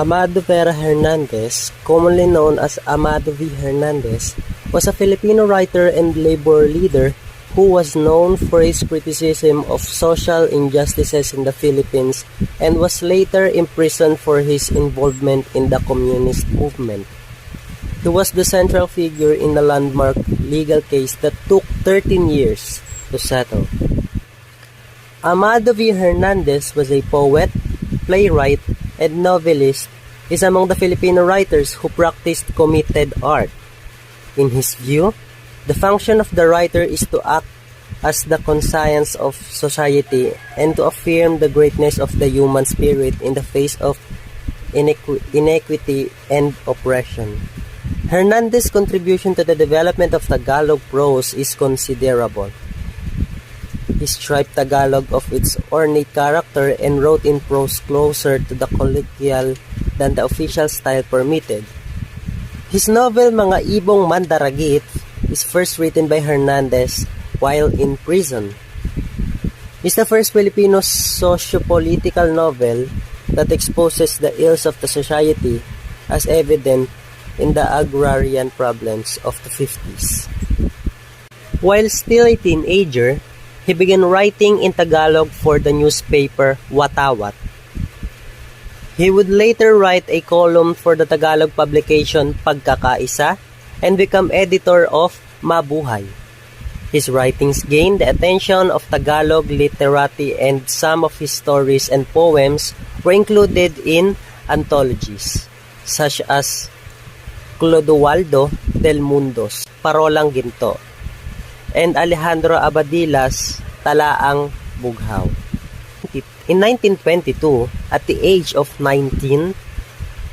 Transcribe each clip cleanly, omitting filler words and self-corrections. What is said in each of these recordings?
Amado Vera Hernandez, commonly known as Amado V. Hernandez, was a Filipino writer and labor leader who was known for his criticism of social injustices in the Philippines and was later imprisoned for his involvement in the communist movement. He was the central figure in a landmark legal case that took 13 years to settle. Amado V. Hernandez was a poet, playwright, and novelist. Is among the Filipino writers who practiced committed art. In his view, the function of the writer is to act as the conscience of society and to affirm the greatness of the human spirit in the face of inequity and oppression. Hernandez's contribution to the development of Tagalog prose is considerable. He stripped Tagalog of its ornate character and wrote in prose closer to the colloquial than the official style permitted. His novel Mga Ibong Mandaragit is first written by Hernandez while in prison. It's the first Filipino socio-political novel that exposes the ills of the society as evident in the agrarian problems of the 50s. While still a teenager, he began writing in Tagalog for the newspaper Watawat. He would later write a column for the Tagalog publication Pagkakaisa and become editor of Mabuhay. His writings gained the attention of Tagalog literati and some of his stories and poems were included in anthologies such as Clodoaldo del Mundo's Parolang Ginto and Alejandro Abadilas Talaang Bughaw. In 1922, at the age of 19,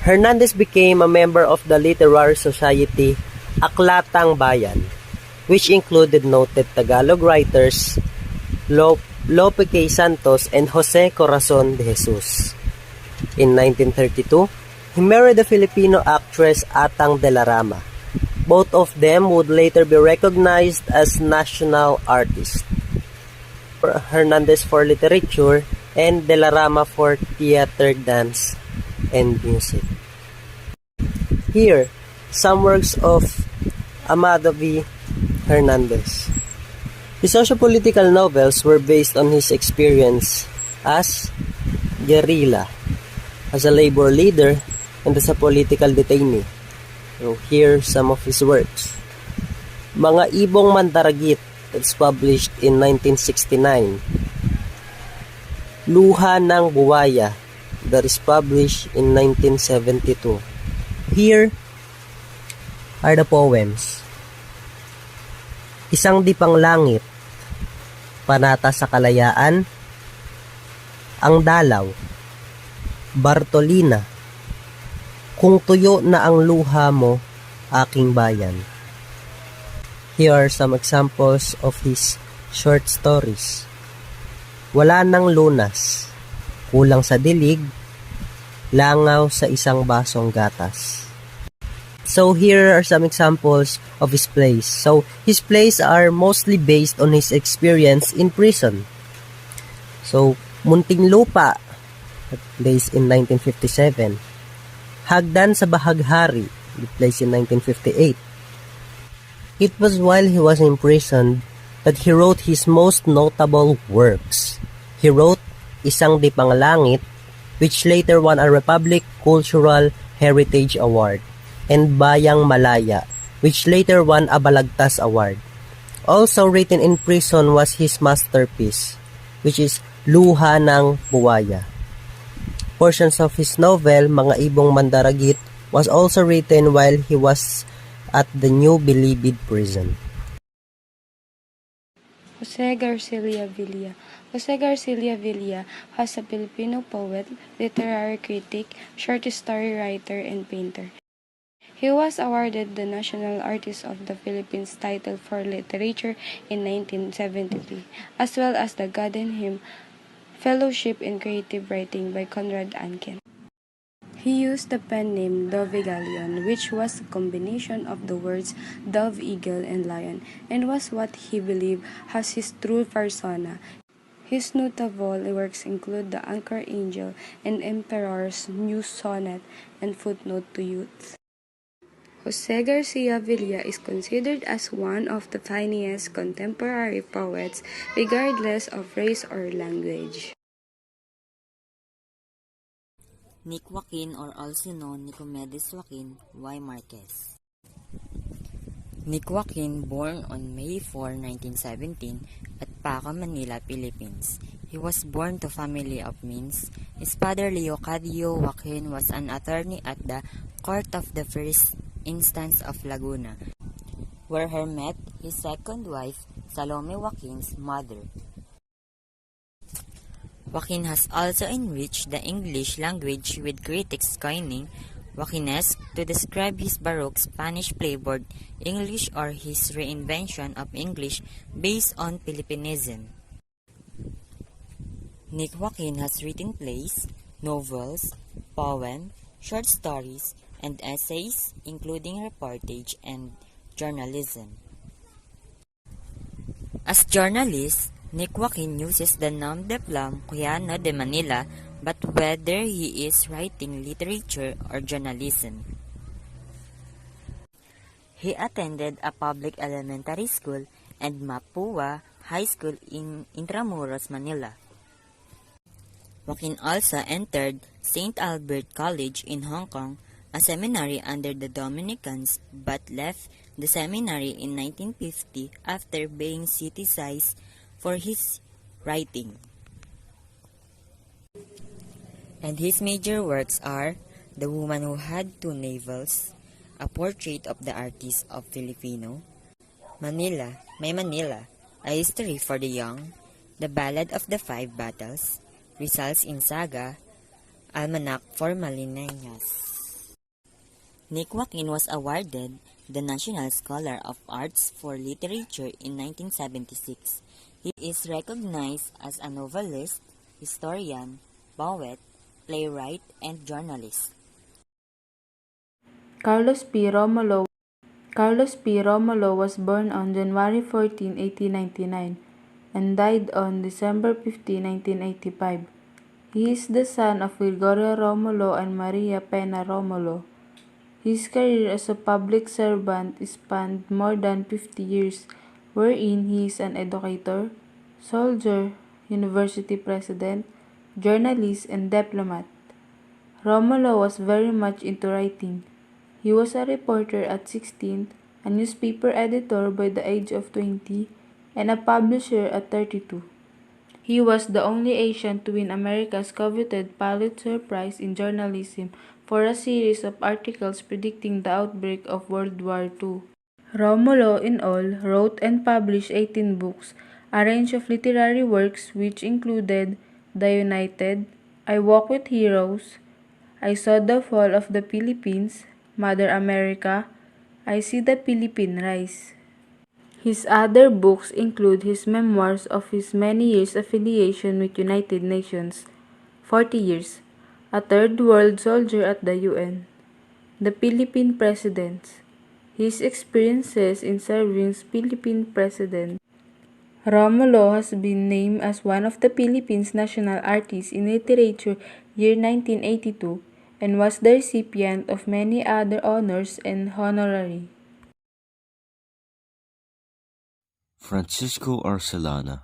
Hernandez became a member of the literary society Aklatang Bayan, which included noted Tagalog writers Lope K. Santos and Jose Corazon de Jesus. In 1932, he married the Filipino actress Atang de la Rama. Both of them would later be recognized as national artists. Hernandez for literature and De La Rama for theater, dance, and music. Here, some works of Amado V. Hernandez. His socio-political novels were based on his experience as guerrilla, as a labor leader, and as a political detainee. So here some of his works. Mga Ibong Mandaragit, that's published in 1969. Luha ng Buwaya, that is published in 1972. Here are the poems. Isang Dipang Langit, Panata sa Kalayaan, Ang Dalaw, Bartolina, Kung tuyo na ang luha mo, aking bayan. Here are some examples of his short stories. Wala nang lunas, Kulang sa dilig, Langaw sa isang basong gatas. So here are some examples of his plays. So his plays are mostly based on his experience in prison. So Munting Lupa, placed in 1957. Hagdan sa Bahaghari, placed in 1958. It was while he was imprisoned that he wrote his most notable works. He wrote Isang Dipang Langit, which later won a Republic Cultural Heritage Award, and Bayang Malaya, which later won a Balagtas Award. Also written in prison was his masterpiece, which is Luha ng Buwaya. Portions of his novel, Mga Ibong Mandaragit, was also written while he was at the New Bilibid prison. Jose Garcia Villa. Jose Garcia Villa was a Filipino poet, literary critic, short story writer, and painter. He was awarded the National Artist of the Philippines title for literature in 1973, as well as the Guggenheim Fellowship in Creative Writing by Conrad Anken. He used the pen name Dovegalion, which was a combination of the words dove, eagle, and lion, and was what he believed as his true persona. His notable works include The Anchor Angel and Emperor's New Sonnet and Footnote to Youth. Jose Garcia Villa is considered as one of the finest contemporary poets, regardless of race or language. Nick Joaquin, or also known Nicomedes Joaquin Y. Marquez. Nick Joaquin, born on May 4, 1917, at Paco, Manila, Philippines. He was born to family of means. His father, Leocadio Joaquin, was an attorney at the Court of the First Instance of Laguna, where he met his second wife, Salome Joaquin's mother. Joaquin has also enriched the English language with critics coining Joaquinesque to describe his Baroque Spanish-flavored English or his reinvention of English based on Philippinism. Nick Joaquin has written plays, novels, poems, short stories, and essays, including reportage and journalism. As journalist, Nick Joaquin uses the nom de plume Cuyano de Manila, but whether he is writing literature or journalism. He attended a public elementary school and Mapua High School in Intramuros, Manila. Joaquin also entered St. Albert College in Hong Kong, a seminary under the Dominicans, but left the seminary in 1950 after being criticized for his writing. And his major works are The Woman Who Had Two Navels, A Portrait of the Artist of Filipino, Manila, My Manila, A History for the Young, The Ballad of the Five Battles, Rizal's in Saga, Almanac for Malineñas. Nick Joaquin was awarded the National Scholar of Arts for Literature in 1976. He is recognized as a novelist, historian, poet, playwright, and journalist. Carlos P. Romulo was born on January 14, 1899 and died on December 15, 1985. He is the son of Gregorio Romulo and Maria Pena Romulo. His career as a public servant spanned more than 50 years, wherein he is an educator, soldier, university president, journalist, and diplomat. Romulo was very much into writing. He was a reporter at 16, a newspaper editor by the age of 20, and a publisher at 32. He was the only Asian to win America's coveted Pulitzer Prize in journalism for a series of articles predicting the outbreak of World War II. Romulo, in all, wrote and published 18 books, a range of literary works which included The United, I Walk with Heroes, I Saw the Fall of the Philippines, Mother America, I See the Philippine Rise. His other books include his memoirs of his many years affiliation with United Nations, 40 years, a Third World Soldier at the UN, The Philippine Presidents, his experiences in serving Philippine President. Romulo has been named as one of the Philippines' national artists in literature year 1982 and was the recipient of many other honors and honorary. Francisco Arcelana.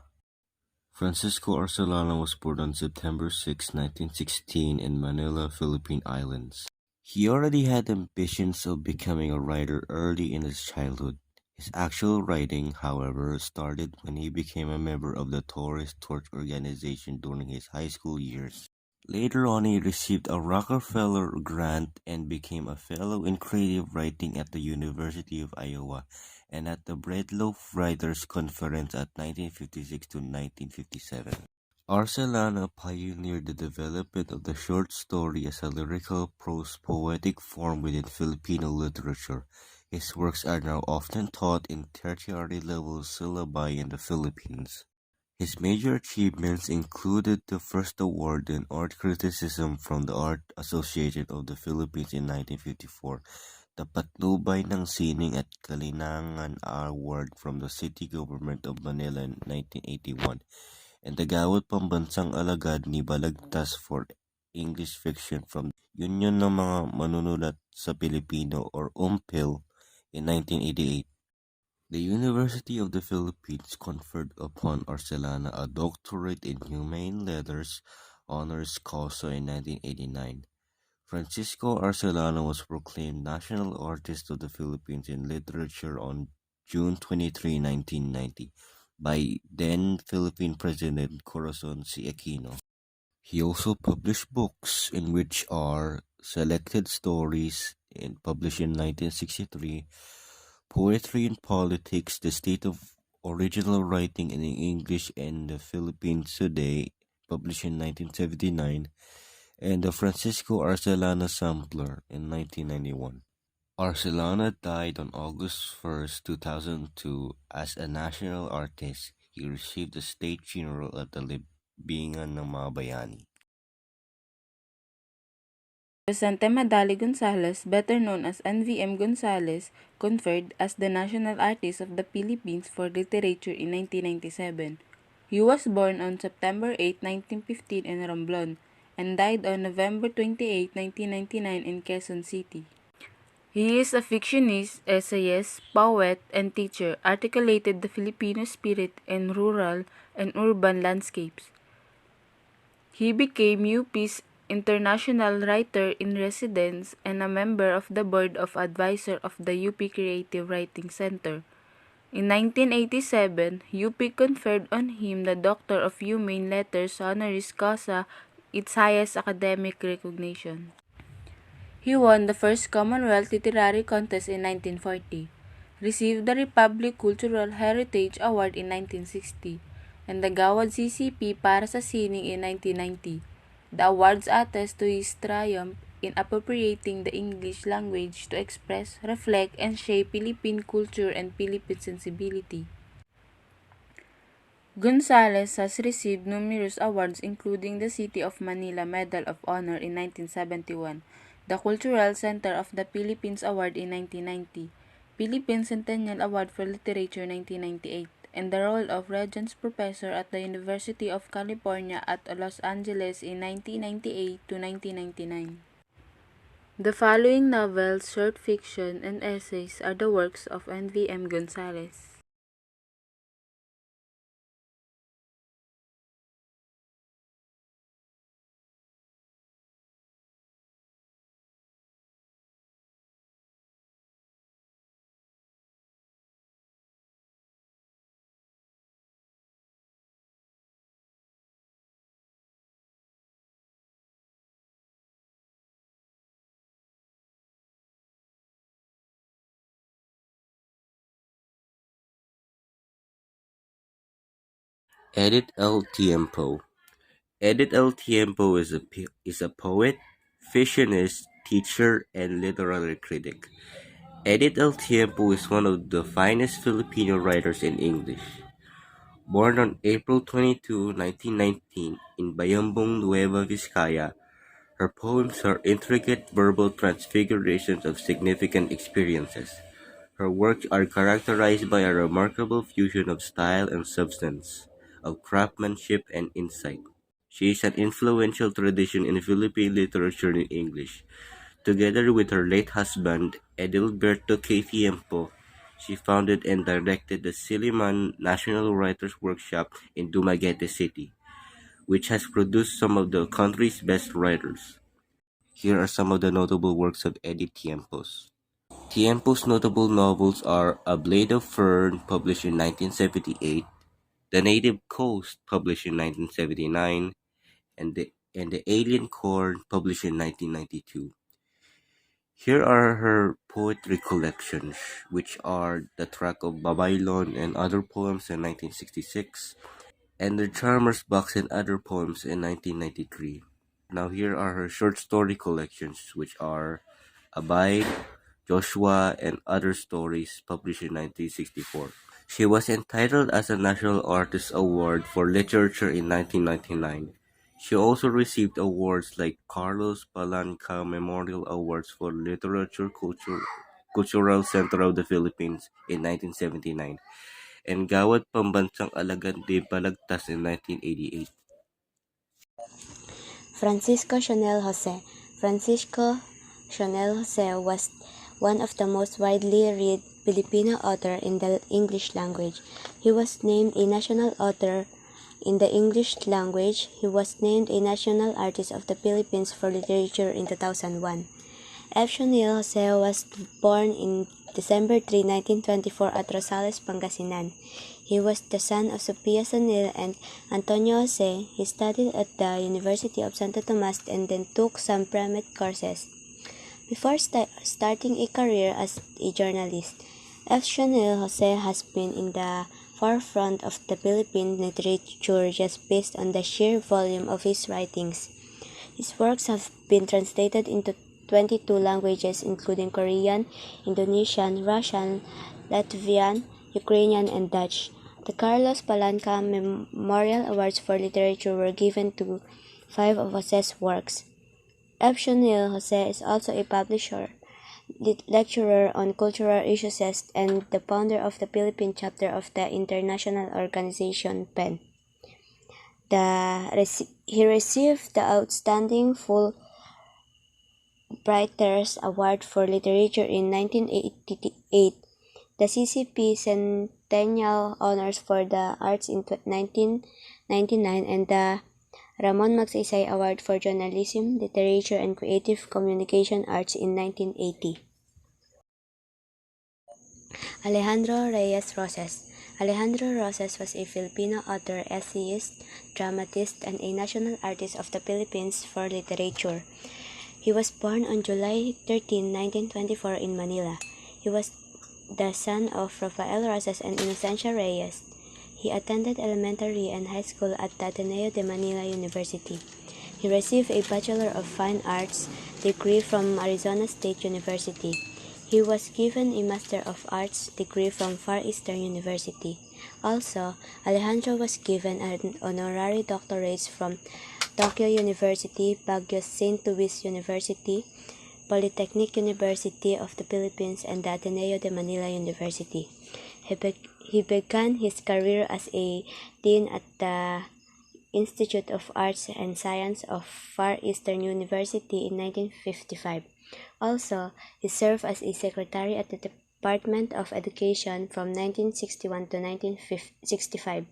Francisco Arcelana was born on September 6, 1916 in Manila, Philippine Islands. He already had ambitions of becoming a writer early in his childhood. His actual writing, however, started when he became a member of the Torres Torch organization during his high school years. Later on, he received a Rockefeller grant and became a fellow in creative writing at the University of Iowa and at the Breadloaf Writers Conference at 1956 to 1957. Arcelana pioneered the development of the short story as a lyrical prose poetic form within Filipino literature. His works are now often taught in tertiary level syllabi in the Philippines. His major achievements included the first award in art criticism from the Art Association of the Philippines in 1954, the Patnubay ng Sining at Kalinangan Award from the City Government of Manila in 1981, and Tagawat Pambansang Alagad ni Balagtas for English Fiction from Union ng mga Manunulat sa Pilipino or UMPIL in 1988. The University of the Philippines conferred upon Arcelana a doctorate in Humane Letters honoris causa in 1989. Francisco Arcelana was proclaimed National Artist of the Philippines in Literature on June 23, 1990 by then Philippine President Corazon C. Aquino. He also published books in which are selected stories published in 1963, Poetry and Politics, The State of Original Writing in English and the Philippines Today, published in 1979, and the Francisco Arcelana Sampler in 1991. Arcelana died on August 1, 2002 as a national artist. He received the State Funeral at the Libingan ng mga Bayani. Vicente Madali Gonzales, better known as NVM Gonzales, conferred as the National Artist of the Philippines for Literature in 1997. He was born on September 8, 1915 in Romblon and died on November 28, 1999 in Quezon City. He is a fictionist, essayist, poet, and teacher, articulated the Filipino spirit in rural and urban landscapes. He became UP's International Writer-in-Residence and a member of the Board of Advisors of the UP Creative Writing Center. In 1987, UP conferred on him the Doctor of Humane Letters honoris causa, its highest academic recognition. He won the first Commonwealth Literary Contest in 1940, received the Republic Cultural Heritage Award in 1960, and the Gawad CCP para sa sining in 1990. The awards attest to his triumph in appropriating the English language to express, reflect, and shape Philippine culture and Philippine sensibility. Gonzales has received numerous awards including the City of Manila Medal of Honor in 1971, the Cultural Center of the Philippines Award in 1990, Philippine Centennial Award for Literature 1998, and the role of Regents Professor at the University of California at Los Angeles in 1998 to 1999. The following novels, short fiction, and essays are the works of NVM Gonzales. Edith L. Tiempo. Edith L. Tiempo is a poet, fictionist, teacher, and literary critic. Edith L. Tiempo is one of the finest Filipino writers in English. Born on April 22, 1919, in Bayambong, Nueva Vizcaya, her poems are intricate verbal transfigurations of significant experiences. Her works are characterized by a remarkable fusion of style and substance, of craftsmanship and insight. She is an influential tradition in Philippine literature in English. Together with her late husband, Edilberto K. Tiempo, she founded and directed the Silliman National Writers Workshop in Dumaguete City, which has produced some of the country's best writers. Here are some of the notable works of Edith Tiempos. Tiempo's notable novels are A Blade of Fern, published in 1978, The Native Coast, published in 1979, and the Alien Corn, published in 1992. Here are her poetry collections, which are The Track of Babaylon and Other Poems in 1966, and The Charmer's Box and Other Poems in 1993. Now here are her short story collections, which are Abide, Joshua, and Other Stories, published in 1964. She was entitled as a National Artist Award for Literature in 1999. She also received awards like Carlos Palanca Memorial Awards for Literature Cultural Center of the Philippines in 1979 and Gawad Pambansang Alagad de Balagtas in 1988. Francisco Sionel Jose. Francisco Sionel Jose was one of the most widely read Filipino author in the English language. He was named a national author in the English language. He was named a National Artist of the Philippines for Literature in 2001. F. Sionel Jose was born in December 3, 1924 at Rosales, Pangasinan. He was the son of Sophia Sionel and Antonio Jose. He studied at the University of Santo Tomas and then took some pre-med courses. Before starting a career as a journalist, F. Sionel Jose has been in the forefront of the Philippine literature just based on the sheer volume of his writings. His works have been translated into 22 languages including Korean, Indonesian, Russian, Latvian, Ukrainian, and Dutch. The Carlos Palanca Memorial Awards for Literature were given to 5 of Jose's works. F. Sionel Jose is also a publisher, lecturer on cultural issues and the founder of the Philippine chapter of the international organization PEN. He received the Outstanding Fulbrighters Award for Literature in 1988, the CCP Centennial Honors for the Arts in 1999, and the Ramon Magsaysay Award for Journalism, Literature, and Creative Communication Arts in 1980. Alejandro Reyes Roses. Alejandro Roses was a Filipino author, essayist, dramatist, and a national artist of the Philippines for literature. He was born on July 13, 1924 in Manila. He was the son of Rafael Roses and Inocencia Reyes. He attended elementary and high school at the Ateneo de Manila University. He received a Bachelor of Fine Arts degree from Arizona State University. He was given a Master of Arts degree from Far Eastern University. Also, Alejandro was given an honorary doctorate from Tokyo University, Baguio St. Louis University, Polytechnic University of the Philippines, and the Ateneo de Manila University. He began his career as a dean at the Institute of Arts and Science of Far Eastern University in 1955. Also, he served as a secretary at the Department of Education from 1961 to 1965.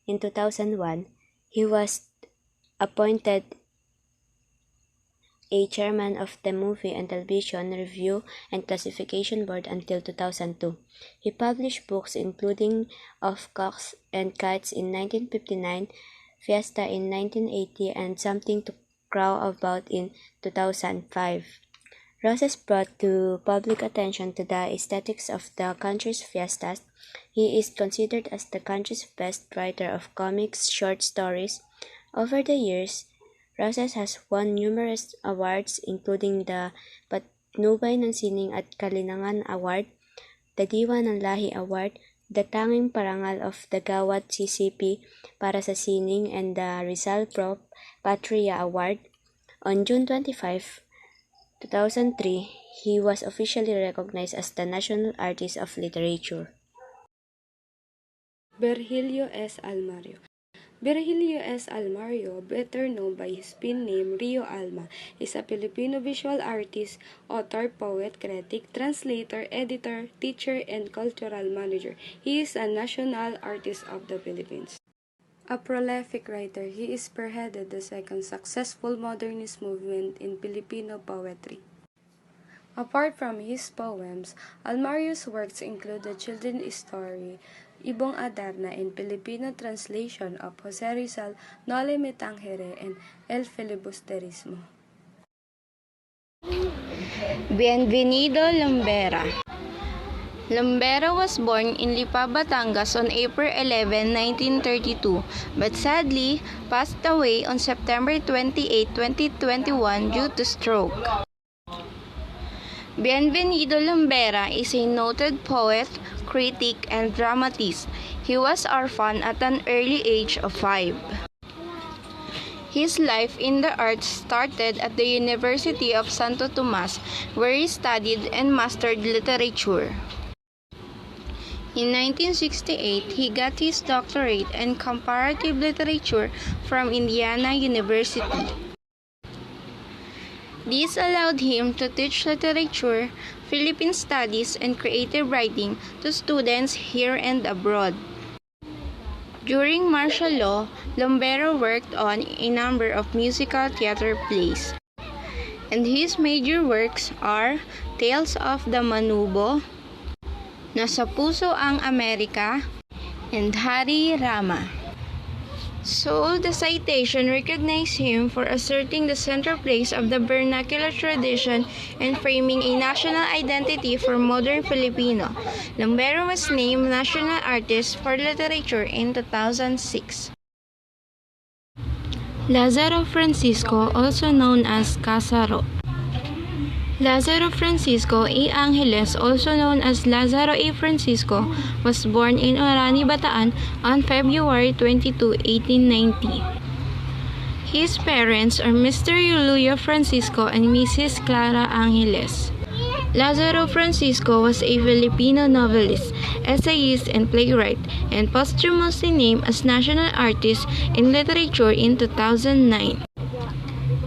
In 2001, he was appointed a chairman of the Movie and Television Review and Classification Board until 2002. He published books including Of Cocks and Kites in 1959, Fiesta in 1980, and Something to Crow About in 2005. Roses brought to public attention to the aesthetics of the country's fiestas. He is considered as the country's best writer of comics short stories. Over the years, Roses has won numerous awards including the Patnubay ng Sining at Kalinangan Award, the Diwa ng Lahi Award, the Tanging Parangal of the Gawad CCP para sa Sining, and the Rizal Pro Patria Award. On June 25, 2003, he was officially recognized as the National Artist of Literature. Virgilio S. Almario. Virgilio S. Almario, better known by his pen name Rio Alma, is a Filipino visual artist, author, poet, critic, translator, editor, teacher, and cultural manager. He is a national artist of the Philippines. A prolific writer, he spearheaded the second successful modernist movement in Filipino poetry. Apart from his poems, Almario's works include the children's story, Ibong Adarna, in Filipino translation of Jose Rizal, Noli Me Tangere, and El Filibusterismo. Bienvenido Lumbera. Lumbera was born in Lipa, Batangas on April 11, 1932, but sadly passed away on September 28, 2021 due to stroke. Bienvenido Lumbera is a noted poet, critic, and dramatist. He was orphaned at an early age of 5. His life in the arts started at the University of Santo Tomas, where he studied and mastered literature. In 1968, he got his doctorate in comparative literature from Indiana University. This allowed him to teach literature, Philippine studies, and creative writing to students here and abroad. During martial law, Lombero worked on a number of musical theater plays, and his major works are Tales of the Manubo, Nasa Puso ang Amerika, and Hari Rama. So, the citation recognized him for asserting the central place of the vernacular tradition and framing a national identity for modern Filipino. Lombero was named National Artist for Literature in 2006. Lazaro Francisco, also known as Casaro. Lazaro Francisco A. Angeles, also known as Lazaro A. Francisco, was born in Orani, Bataan on February 22, 1890. His parents are Mr. Eulio Francisco and Mrs. Clara Angeles. Lazaro Francisco was a Filipino novelist, essayist, and playwright, and posthumously named as National Artist in Literature in 2009.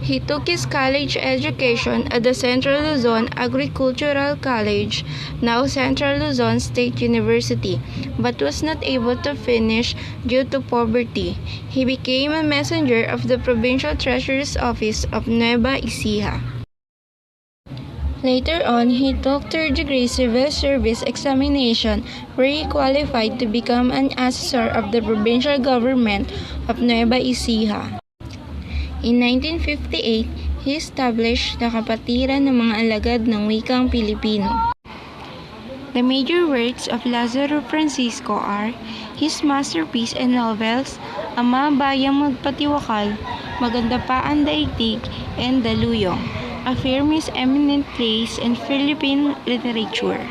He took his college education at the Central Luzon Agricultural College, now Central Luzon State University, but was not able to finish due to poverty. He became a messenger of the Provincial Treasurer's Office of Nueva Ecija. Later on, he took third-degree civil service examination where he qualified to become an assessor of the provincial government of Nueva Ecija. In 1958, he established the Kapatiran ng mga Alagad ng Wikang Pilipino. The major works of Lazaro Francisco are his masterpiece and novels, Ama Bayang Magpatiwakal, Maganda Pa ang Daigdig, and Daluyong, affirm his eminent place in Philippine literature.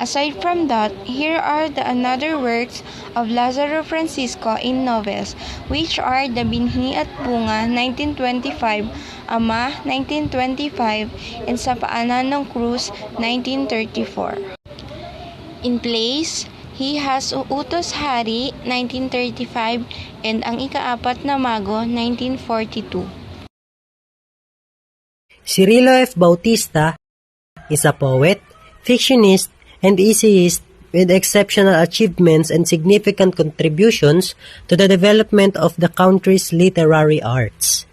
Aside from that, here are the another works of Lazaro Francisco in novels, which are The Binhi at Bunga, 1925, Ama, 1925, and Sa Paanan ng Cruz, 1934. In plays, he has Utos Hari, 1935, and Ang Ikaapat na Mago, 1942. Cirilo F. Bautista is a poet, fictionist, and essayist with exceptional achievements and significant contributions to the development of the country's literary arts.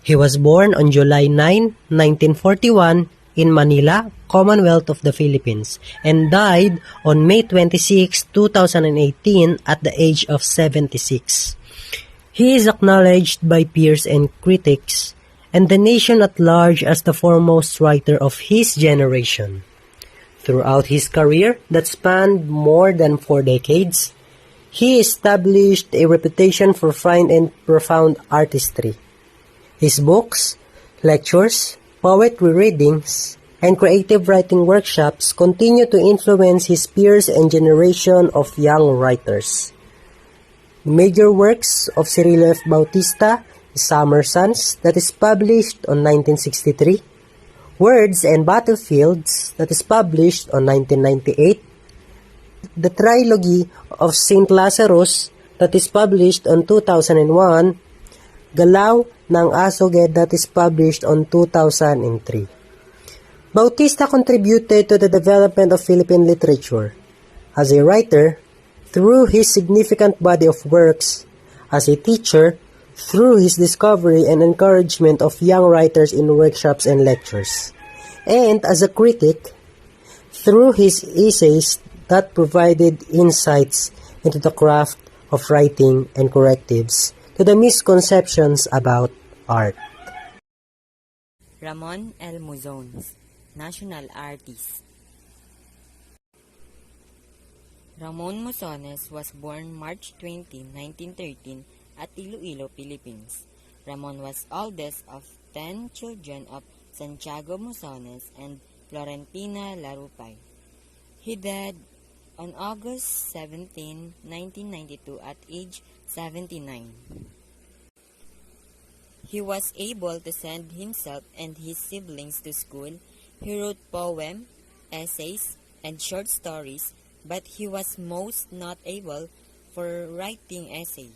He was born on July 9, 1941 in Manila, Commonwealth of the Philippines, and died on May 26, 2018 at the age of 76. He is acknowledged by peers and critics and the nation at large as the foremost writer of his generation. Throughout his career that spanned more than 4 decades, he established a reputation for fine and profound artistry. His books, lectures, poetry readings, and creative writing workshops continue to influence his peers and generation of young writers. Major works of Cirilo F. Bautista is Summer Sons, that is published on 1963, Words and Battlefields, that is published on 1998, the Trilogy of St. Lazarus, that is published on 2001, Galaw ng Asoged, that is published on 2003. Bautista contributed to the development of Philippine literature as a writer through his significant body of works, as a teacher through his discovery and encouragement of young writers in workshops and lectures, and as a critic through his essays that provided insights into the craft of writing and correctives to the misconceptions about art. Ramon L. Muzones, National Artist. Ramon Muzones was born March 20, 1913 at Iloilo, Philippines. Ramon was oldest of 10 children of Santiago Muzones and Florentina Larupay. He died on August 17, 1992 at age 79. He was able to send himself and his siblings to school. He wrote poems, essays, and short stories, but he was most notable for writing essay.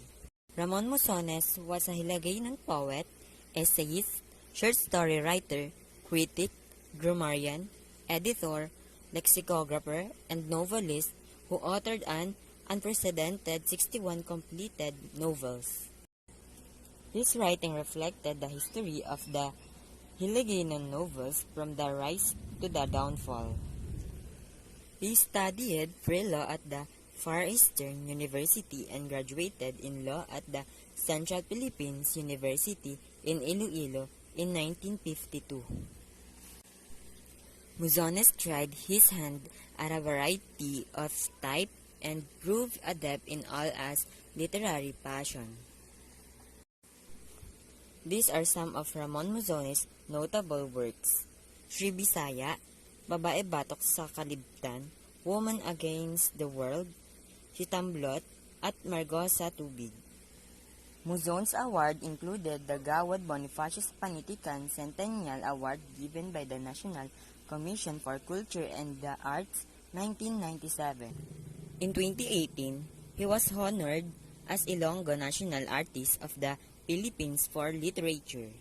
Ramon Musones was a Hiligaynon poet, essayist, short story writer, critic, grammarian, editor, lexicographer, and novelist who authored an unprecedented 61 completed novels. His writing reflected the history of the Hiligaynon novels from the rise to the downfall. He studied pre-law at the Far Eastern University and graduated in law at the Central Philippines University in Iloilo in 1952. Musones tried his hand at a variety of type and proved adept in all as literary passion. These are some of Ramon Musones' notable works: Sri Bisaya, Babae Batok sa Kalibtan, Woman Against the World, Sitamblot, at Margo sa Tubig. Musones Award included the Gawad Bonifacius Panitikan Centennial Award given by the National Commission for Culture and the Arts 1997. In 2018, he was honored as Ilonggo National Artist of the Philippines for Literature.